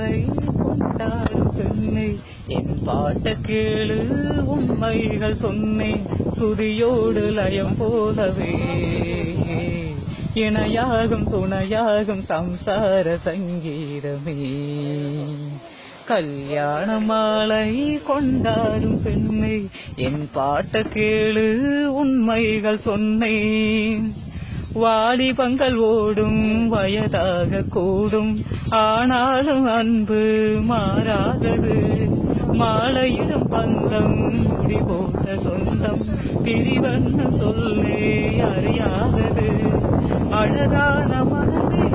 மாலை கொண்டாடும் பெண்ணை என் பாட்ட கேளு உண்மைகள் சொன்னேன் சுதியோடு லயம் போலவே இணையாகும் துணையாகும் சம்சார சங்கீதமே கல்யாண மாலை கொண்டாடும் பெண்ணை என் பாட்ட கேளு உண்மைகள் சொன்னேன் வாலிபங்கள் ஓடும் வயதாக கூடும் ஆனாலும் அன்பு மாறாதது மாலையிடும் பந்தம் முடி போட்ட சொந்தம் பிரிவன்னு சொல்லே அறியாதது அழகான மனமே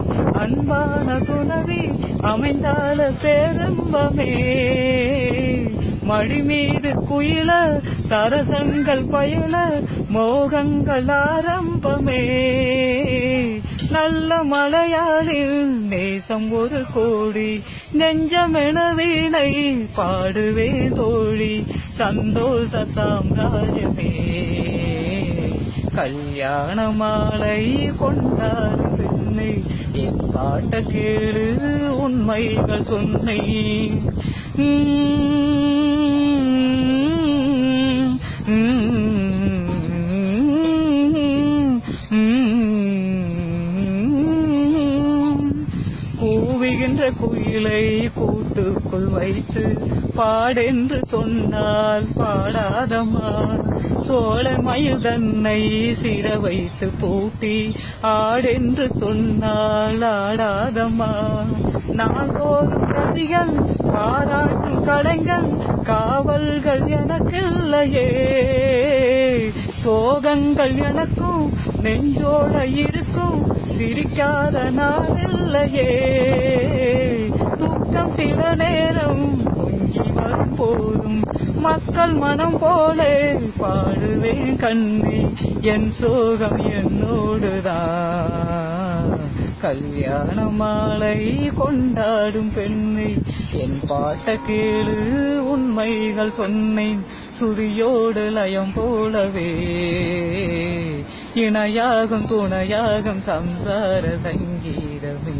அன்பான துணவி அமைந்தால பேரம்பமே மடி மீது குயில சரசங்கள் பயல மோகங்கள் ஆரம்பமே நல்ல மலையாளில் நேசம் ஒரு கோடி நெஞ்சமென வீணை பாடுவே தோழி சந்தோஷ சாம்ராஜ்யமே கல்யாண மாலை கொண்டாடும் பெண்ணை என் பாட்ட கேளு உண்மைகள் சொன்னேன் கூவுகின்ற குயிலை கூட்டுக்குள் வைத்து பாடென்று சொன்னால் பாடாதம்மா சோழ மயில் தன்னை சிற வைத்து பூட்டி ஆடென்று சொன்னால் ஆடாதம்மா நாள்தோறும் ரசிகன் பாராட்டும் கலைஞன் காவல்கள் எனக்கில்லையே சோகங்கள் எனக்கும் நெஞ்சோட இருக்கும் சிரிக்காத நாளில்லையே தூக்கம் சில நேரம் பொங்கி வரும் போதும் மக்கள் மனம் போல பாடுவேன் கண்ணே என் சோகம் என்னோடுதான் கல்யாண மாலை கொண்டாடும் பெண்ணை என் பாட்ட கேளு உண்மைகள் சொன்னேன் சுரியோடு லயம் போலவே இணையாகும் துணையாகும் சம்சார சங்கீதமே